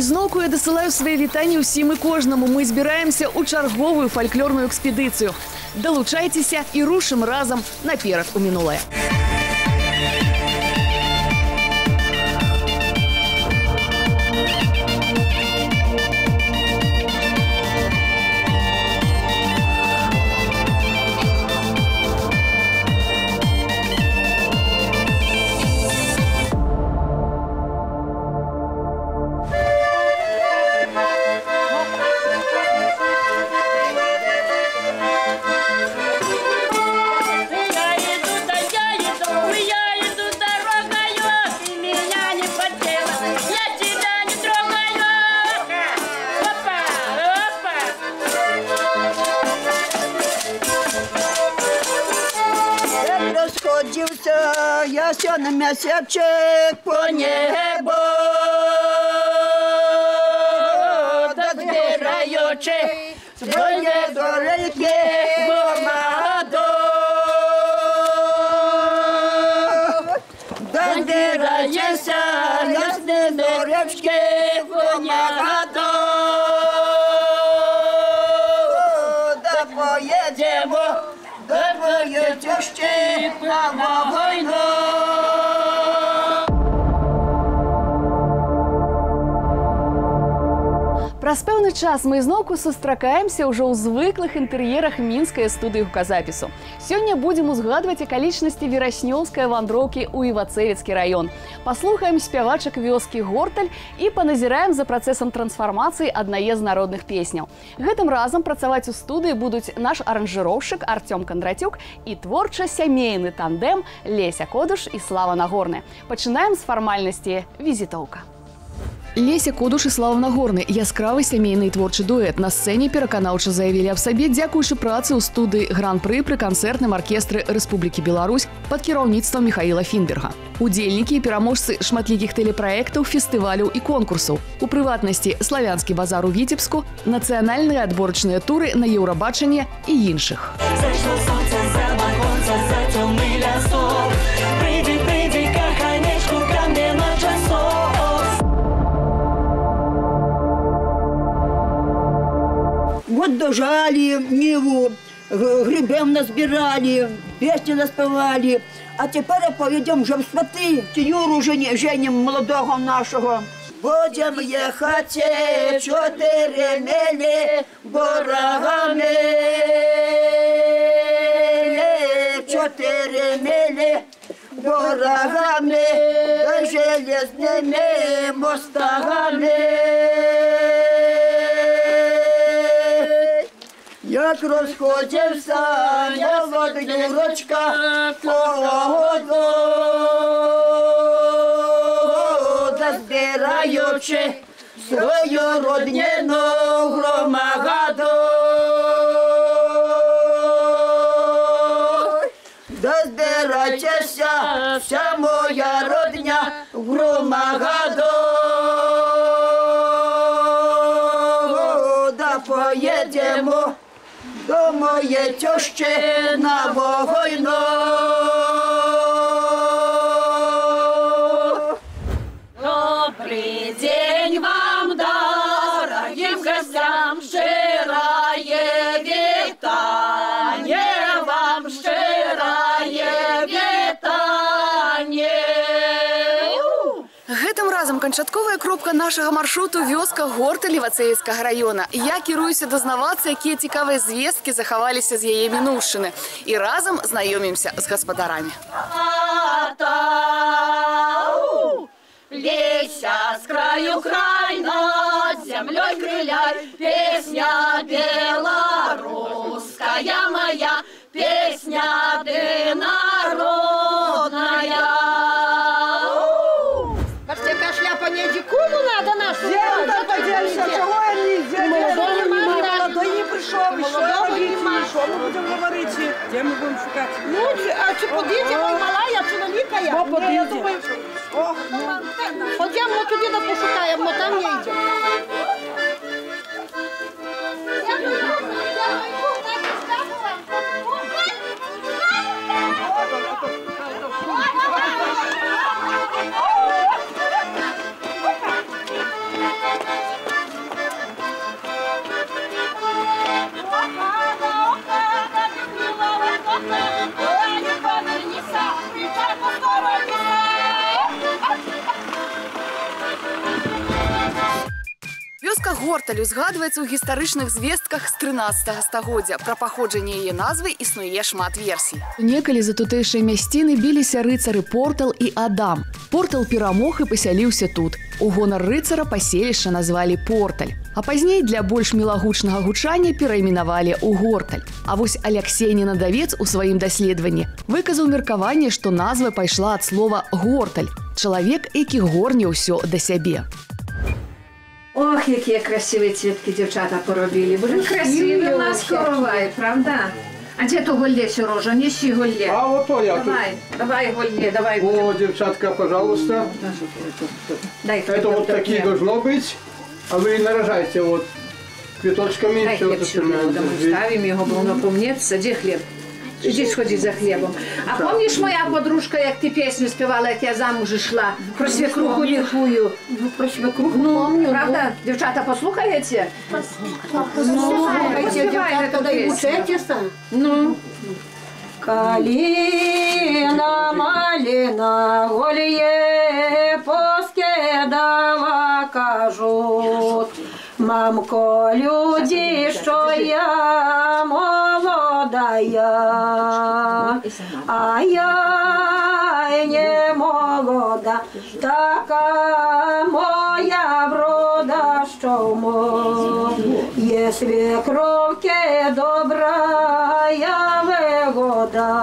Ізноўку я дасылаю свае вітанні ўсім і кожнаму. Мы збіраемся ў чарговую фальклорную экспедыцыю. Далучайцеся і рушым разам наперад у мінулае. Ясен месячек по небу, дозбираючи своє зорельки помаду. Дозбирається ясне зоречки помаду. Да поїдемо до твоєї тещі на війну. Праз пэўны час мы ізноўку сустракаемся ўжо ў звыклых інтэр'ерах мінскай студыі гуказапісу. Сёння будзем узгадваць акалічнасці вераснёўскай вандроўкі ў Івацэвіцкі раён. Паслухаем спявачак вёскі Горталь і паназіраем за працэсам трансфармацыі аднае з народных песняў. Гэтым разам працаваць у студыі будуць наш аранжыроўшчык Артём Кондратюк і творча-сямейны тандэм Леся Кодуш і Слава Нагорны. Пачынаем з фармальнасці візітоўка. Леся Кодуш і Слава Нагорны – яскравы сямейны і творчы дуэт. На сцэне пераканаўча заявілі аб сабе, дзякуючы працы ў студыі гран-пры пры канцэртным аркестры Рэспублікі Беларусь пад кіраўніцтвам Михаіла Фінберга. Удзельнікі і пераможцы шматлікіх тэлепраектаў, фестываляў і конкурсаў. У прыватнасці славянскі базар у Віцебску, нацыянальныя адборачныя туры на Еўрабачанне і іншых. Зайшло сонце за балконца, за цёмны лясок. Прыйдзі, прыйдзі, каханечку, ка мне на часок. Вот дожали Ниву, грибем назбирали, песни наспевали. А теперь поедем уже в сваты, Юру женим молодого нашего. Будем ехать 4 мили борогами, 4 мили борогами, железными мостами. Як розходився, я водюрочка, колоду, збираючи свою роднину громаду. Збирайтеся, вся моя родня громаду. Да поїдемо до моєї тещі на війну. Добрый день вам, дорогим гостям, щирое вітання вам, щирое вітання. Гэтым разам канчатковая кропка нашага маршруту вёска Горталь Івацэвіцкага раёна. Я кіруюся дазнавацца, якія цікавыя звесткі захаваліся з яе мінуўшчыны. І разам знаёмімся з гаспадарамі. Леся с краю край, над землей крыляй, песня белорусская моя, песня ты народная. Така шляпа не дикуну надо нашу. Чого я не сделала? Молодой не прийшов, що ми будемо говорити? Де ми будемо шукати? Ну, а чи подійте, мой мала, я чоловіка я. Я думаю, ходімо туди, да пошукаємо, там не йдемо. Вёска Горталь узгадваецца ў гістарычных звестках з 13 стагоддзя. Пра паходжанне яе назвы існуе шмат версій. Некалі за тутэйшыя мясціны біліся рыцары Портал і Адам. Портал перамог і пасяліўся тут. У гонар рыцара паселішча назвалі Порталь. А пазней для больш мілагучнага гучання перайменавалі ў Горталь. А вось Аляксей Ненадавец у сваім даследаванні выказаў меркаванне, што назва пайшла ад слова «горталь» – чалавек, які горне ўсё да сябе. Ох, якія красиві цвітки дівчата поробили. Боже, красиві у нас коровай, правда? А де то голлє, Сережа? Неси голлє. А вот то я. Давай голлє, давай. О, девчатка, пожалуйста. Дай это вот такие должно быть. А вы нарожаете вот квіточками. Дай хлеб сюди, ми ставимо його, бо воно помнеться. Де хліб? Іди сходи за хлібом. А пам'ятаєш, моя подружка, як ти пісню співала, як я замуж йшла? Про свекруху лихую. Про свекруху помню. Правда? Дівчата, послухаєте? Послухайте, дівчата, да й учитеся. Ну. Калина, малина, голье поскидала, кажуть. Мамко, люди, що я молодая, а я не молода, така моя врода, що моє свекровки добрая вигода,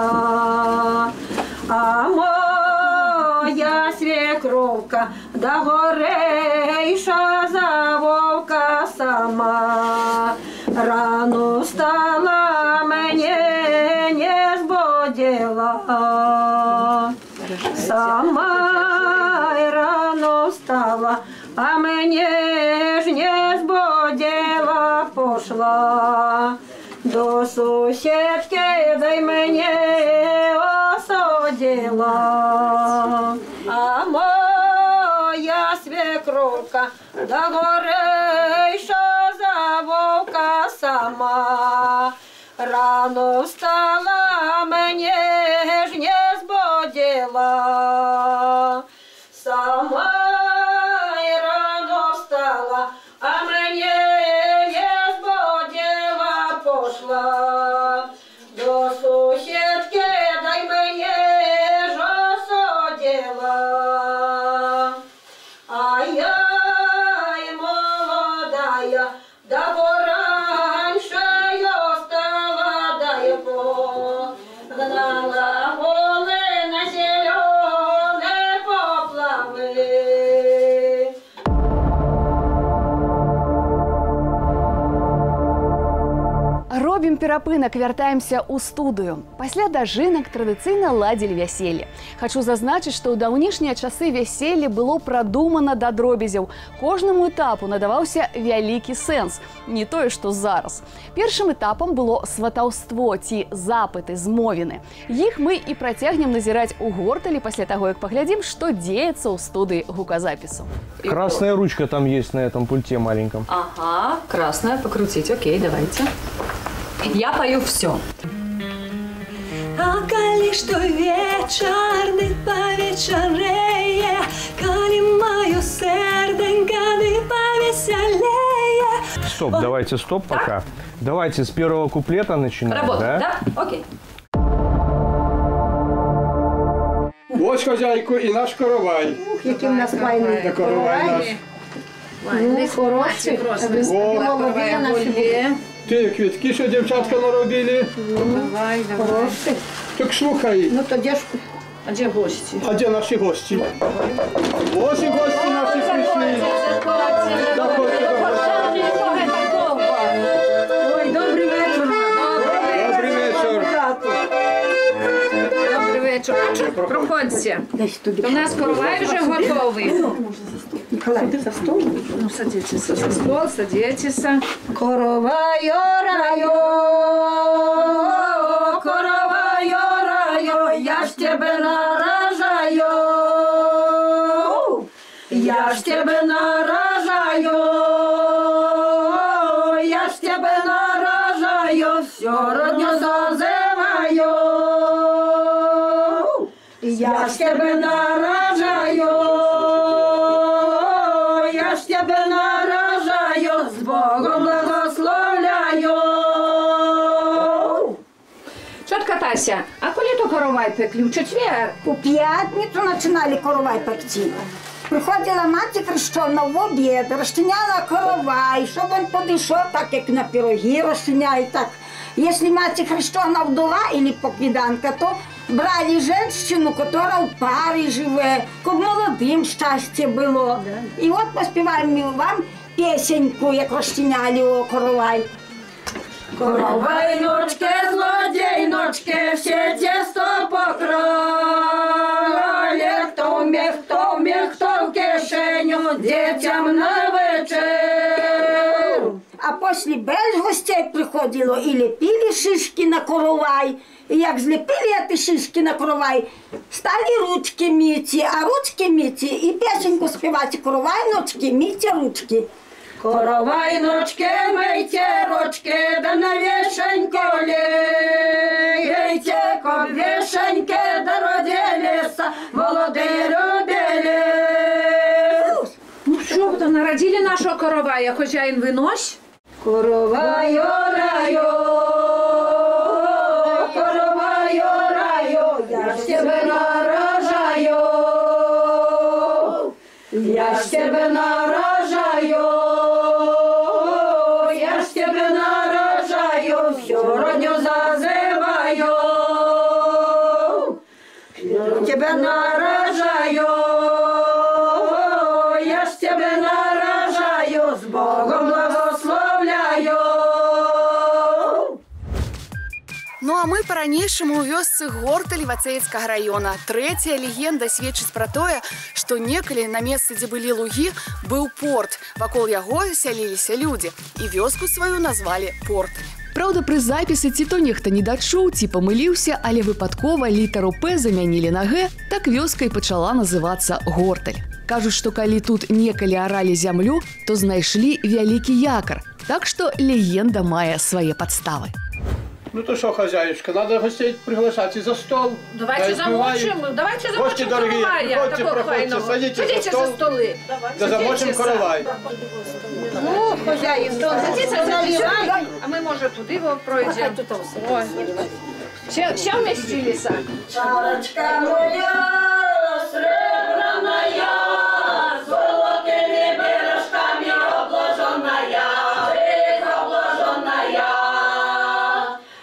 а моя свекровка да горейша за вовка сама. Рано стала, мене не збудила, сама рано стала, а мене ж не збудила, пошла до сусідки, дай мене осудила. А моя свекровка да горейша за вовка сама. Рано встала, мене ж не збудила, сама рано встала, а мене не збудила, пошла до сусідки, дай мене ж осудила. А я й молодая, да пораньше я стала, да я погнала воли на зелене поплави. Робім перапынак, вяртаемся ў студыю. Пасля дажынак традыцыйна ладзілі вяселле. Хачу зазначыць, што ў даўнішнія часы вяселле было прадумана да дробязяў. Кожнаму этапу надаваўся вялікі сэнс, не тое, што зараз. Першым этапам было сватаўство ці запыты, змовіны. Іх мы і працягнем назіраць у Горталі пасля таго, як паглядзім, што дзеецца ў студыі гуказапісу. Красная ручка там есть на этом пульте маленьком. Ага, красная, покрутить, окей, давайте. Я пою все. А коли что вечерний повечереє, коли мою серденько не повеселее. Стоп, давайте стоп пока. Давайте с первого куплета начинаем. Работаем, да? Окей. Ось хозяйку і наш коровай. Який в нас файний. Да коровай наш. Ну, хороший. Молодий наші. Ті квітки, що дівчатка наробили. Давай, давай. Хороший. Так слухай, Ну тоді ж А де гості? а де наші гості? Ось і гості наші прийшли. Заходьте, ой, добрий вечір. Добрий вечір. Добрий вечір. Проходьте. Десь туди. У нас коровай вже готовий. Ніколай, за стол. Ну, садитесь за стол, садитесь. Коровайо райо, коровайо райо, я ж тебе наражаю, я ж тебе наражаю, я ж тебе наражаю, все родню зазиваю, я ж тебе наражаю, я ж тебе наражаю, Вася, а коли то коровай пекли? В четвер? У п'ятницю починали коровай пекти. Приходила мати хрещена в обід, розчиняла коровай, щоб він підійшов, так як на пироги розчиняють, так. Якщо мати хрещена вдова або покиданка, то брали жінку, яка в парі живе, щоб молодим щастя було. І от поспіваємо вам пісеньку, як розчиняли о коровай. Коровайночки, злодійночки, все тісто покроє. Хто вміг, хто в кишеню, дітям на вечір. А після без гостей приходило і ліпили шишки на коровай. І як зліпили ті шишки на коровай, стали ручки міти, а ручки міти і пісеньку співати коровайночки, мийте ручки. Коровайночки, мийте ручки, да на вішеньку лейте, коб вішеньки да родилися, молоді родили. Ну що, то народили нашого коровая, хозяїн винось? Короваю раю, короваю раю, я ж тебе нарожаю, я ж тебе нарожаю, я ж тебе нарожаю, всю родню зазиваю, тебе нарожаю, я ж тебе нарожаю, з Богом благословляю. Ну а мы по-ранейшаму ў вёсцы Горталь Івацэйскага района. Трэцяя легенда сведчыць пра тое, што некалі на месцы, дзе былі лугі, быў порт. Вакол яго сяліліся людзі і вёску сваю назвалі Порталь. Праўда, пры запісы ці то нехта не дачуў, ці памыліўся, але выпадкова літару П замянілі на Г, так вёска і пачала называцца Горталь. Кажуць, што калі тут некалі аралі зямлю, то знайшлі вялікі якар. Так што легенда мае свае падставы. Ну то что, хозяюшка, надо гостей приглашать и за стол. Давайте замочим Гости дорогие, приходите, проходите, садитесь за стол. Да замочим коровай. Ну, хозяїн, то садіться, наливай, а ми, може, туди пройдемо. Ой. Все вместилися? Чарочка моя, сребраная, золотыми бережками обложенная, обложенная.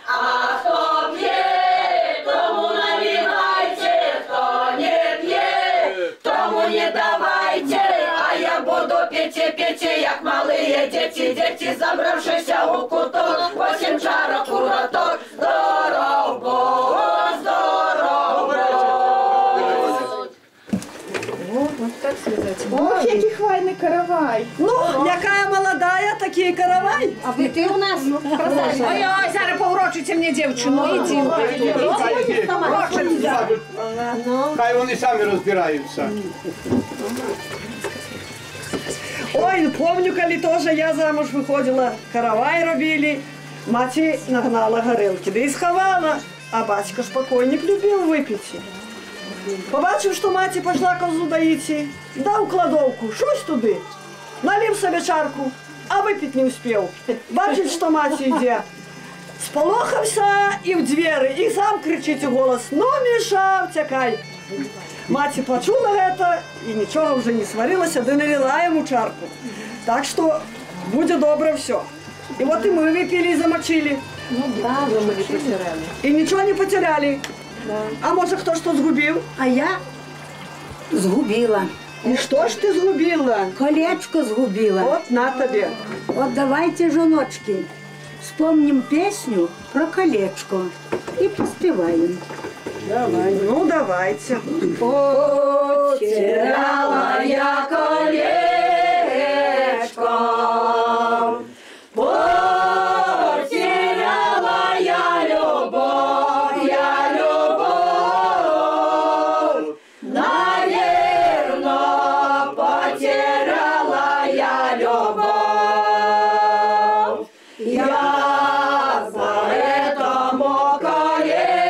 А кто пьет, тому наливайте, кто не пьет, тому не давайте. А я буду петь, як малые дети, забравшися у куток, 8 чарок у роток. Здоров Бог, здоров Бог. Ох, який хвайний каравай. Ну, яка молодая, такий каравай. А ви ти у нас красавиця. Ой-ой, зараз поврочите мені дівчину, іди. Хай вони самі розбираються. Ой, помню, коли тоже я замуж виходила, каравай робили, мати нагнала горілки, да і сховала, а батько ж покойник любив випити. Побачив, що маті пішла козу доїти, дав кладовку, щось туди, налив собі чарку, а випити не успів. Бачить, що маті йде. Сполохався і в двері, і сам кричить у голос: «Ну, Міша, втекай!» Маті почула це і нічого вже не сварилася, да налила йому чарку. Так що буде добре все. І от і ми випили і замочили. Ну да, ми не потеряли. І нічого не потеряли. А може хто що згубив? А я згубила. І що ж ти згубила? Колечко згубила. От на тобі. Вот давайте, жоночки, вспомним песню про колечко и поспеваем. Давай. Ну, давайте. Потеряла я колечко, потеряла я любовь, наверно, потеряла я любовь. Я за этому колечко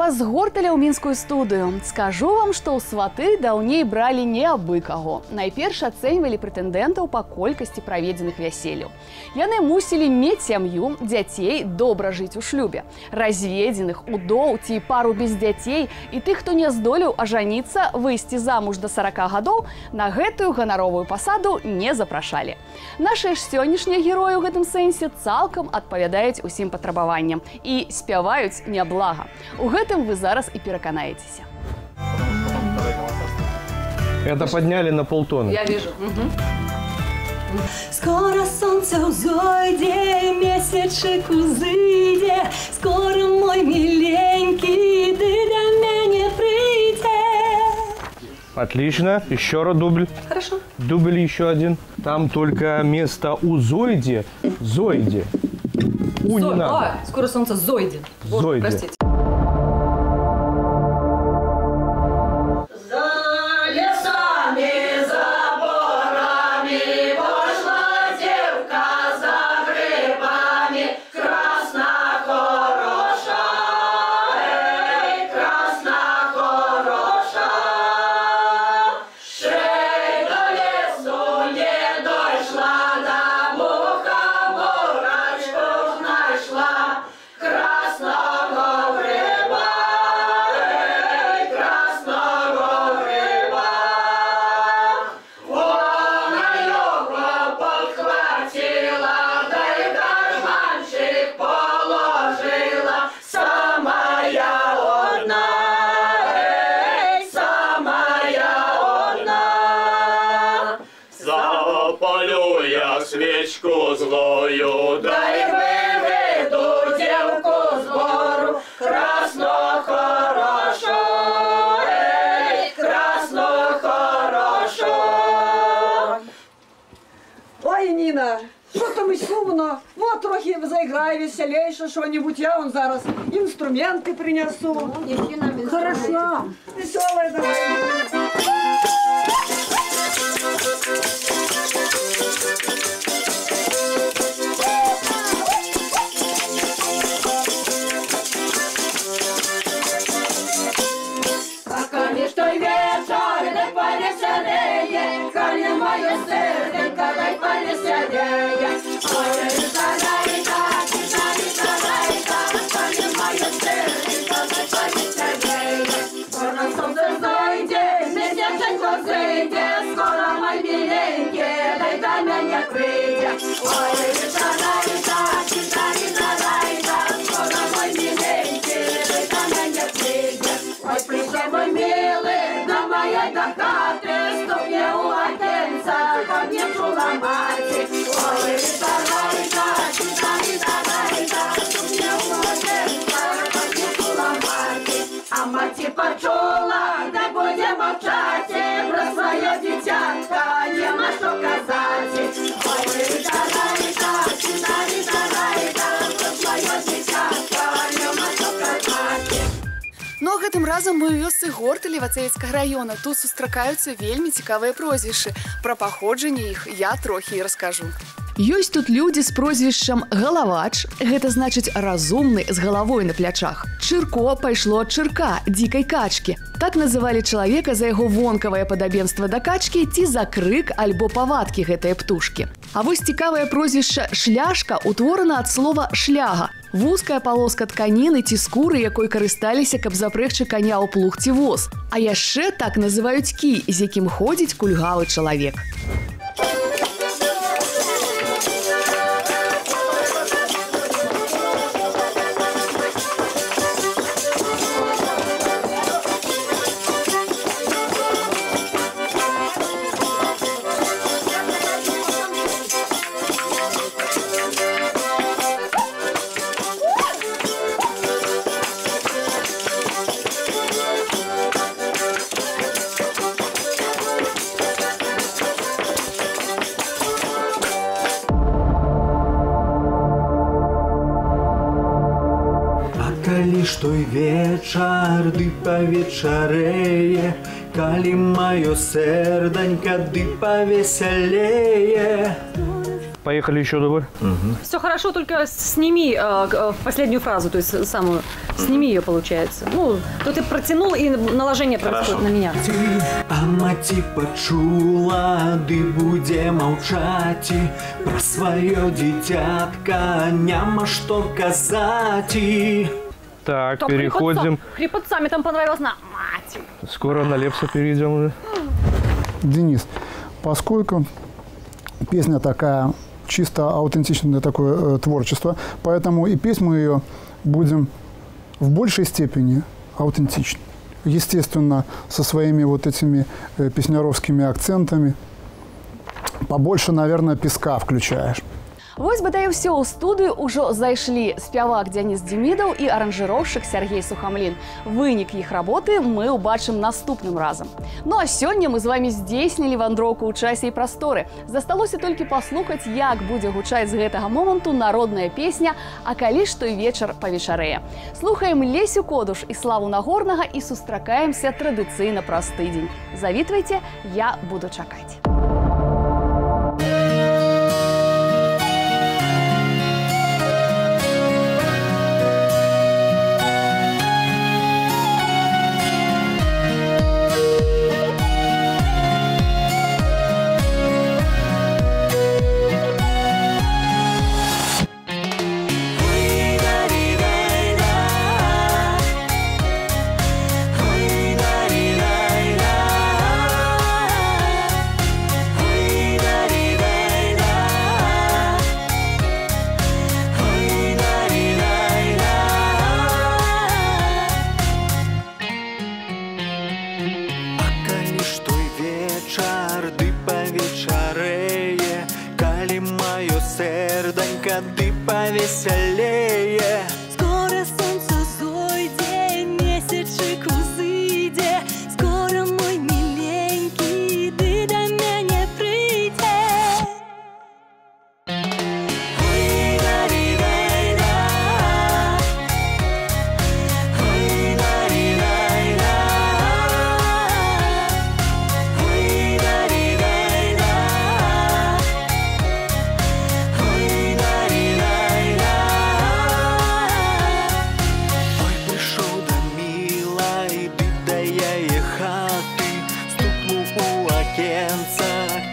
вас з горталя ў мінскую студыю. Скажу вам, што ў сваты даўней бралі не абы каго. Найперш ацэньвалі прэтэндэнтаў па колькасці праведзеных вяселляў. Яны мусілі мець сям'ю, дзяцей, добра жыць у шлюбе. Разведзеных, удоў ці пару без дзяцей і тых, хто не здолеў ажаніцца, выйсці замуж да 40 гадоў, на гэтую ганаровую пасаду не запрашалі. Нашы ж сённяшнія героі ў гэтым сэнсе цалкам адпавядаюць усім патрабаванням і спяваюць няблага. У гэтым вы зараз і пераканаецеся. Это подняли на полтона. Я вижу. Скоро солнце узойде, месячек узыйде, скоро мой миленький, ты до меня прийде. Отлично. Еще раз дубль. Хорошо. Дубль еще один. Там только место у Зойде. Зойде. У не надо. Скоро солнце зойде. Зойде. Простите. Свечку злою, дай выведу девку с бору, красно хорошо, красно хорошо. Ой, Ніна, що там і сумно? Вот трохи заіграй веселіше що-нибудь, я вон зараз інструменти принесу. Хорошо. Веселая давай. Той вечір, дай повеселее, коли моє серденько, дай повеселее. Ой, райка, коли моє серденько, дай повеселее. Скоро сонце зайде, месяченько зайде, скоро мой миленький, дай до мене прийде. Ой, райка, скоро мой миленький, дай до мене прийде. Ой, прийшов мой милий, до моєї до хати, ступ'є у отенця, ко мне чула маті. Ой, райка, ступ'є у отенця, ко мне чула маті. А маті почула, да буде мовчати, про своє дитятко нема що казати. Ой, райка, про своє дитятко нема що казати. Ну а гэтым разам мы ў вёсцы горталя Івацэвіцкага раёна. Тут сустракаюцца вельмі цікавыя прозвішчы. Пра паходжанне іх я трохі і раскажу. Ёсць тут людзі з прозвішчам Галавач, гэта значыць разумны з галавой на плячах. Чырко пайшло ад чырка, дзікай качкі. Так называлі чалавека за яго вонкавае падабенства да качкі ці за крык альбо павадкі гэтай птушкі. А вось цікавае прозвішча Шляшка утворана ад слова шляга. Вузкая палоска тканіны ці скуры, якой карысталіся, каб запрэгчы каня ў плуг ці воз. А яшчэ так называюць кій, з якім ходзіць кульгавы чалавек. Калі ж той вечар, ды павечарэе, калі маё сэрданька, ды павесялее. Поехали еще добр. Все хорошо, только сними последнюю фразу, то есть самую. Сними ее, получается. Ну, то ты протянул, и наложение происходит на меня. А маці почула, ды будзе маўчаці пра сваё дзіцятка, няма што казаці. Так, переходим. Хрипотца, мне там понравилось на мать. Скоро на Лепса перейдем уже. Денис, поскольку песня такая, чисто аутентичное такое творчество, поэтому и петь мы ее будем в большей степени аутентично. Естественно, со своими вот этими песняровскими акцентами. Побольше, наверное, песка включаешь. Вось бадай ўсё, ў студыю ўжо зайшлі спявак Дзяніс Демідаў і аранжыроўшчык Сергей Сухамлін. Вынік іх работы мы ўбачым наступным разам. Ну а сёння мы з вамі здзейснілі вандроўку ў часе і прасторы. Засталося толькі паслухаць, як будзе гучаць з гэтага моманту народная песня «А калі ж той вечар павечарэе». Слухаем Лесю Кодуш і Славу Нагорнага і сустракаемся традыцыйна праз тыдзень. Завітвайце, я буду чакаць. Ды повеселее. Скоро солнце зойде, месячик узыйде, скоро мой миленький, ты до меня прийде.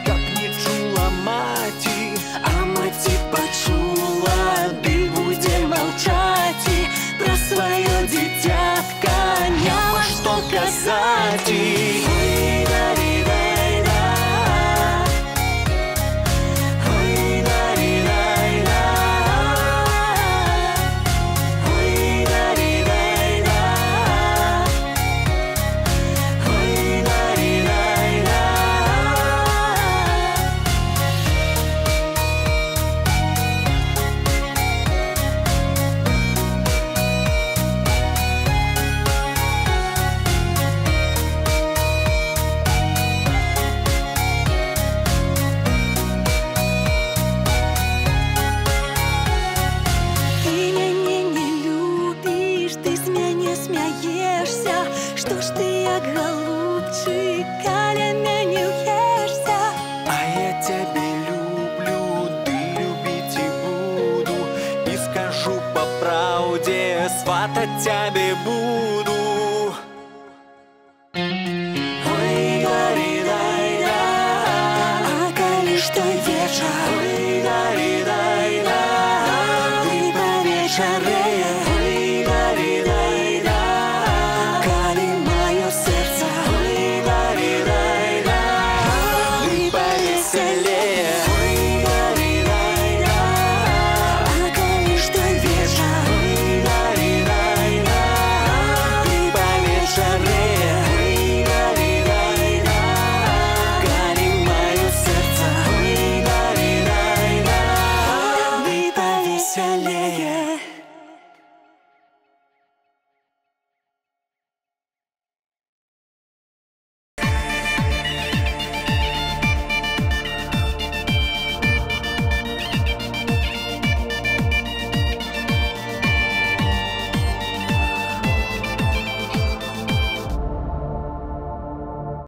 Как не чула маці, а маці почула, ды будзе маўчаці пра сваё дзіцятка, няма што казаці. Што ж ты, як голубчик, каля мяне ўешся? А я цябе люблю, ды любіць і буду, і скажу па праўдзе, сватаць цябе буду. Ой, дай-дай-дай, а калі ж той вечар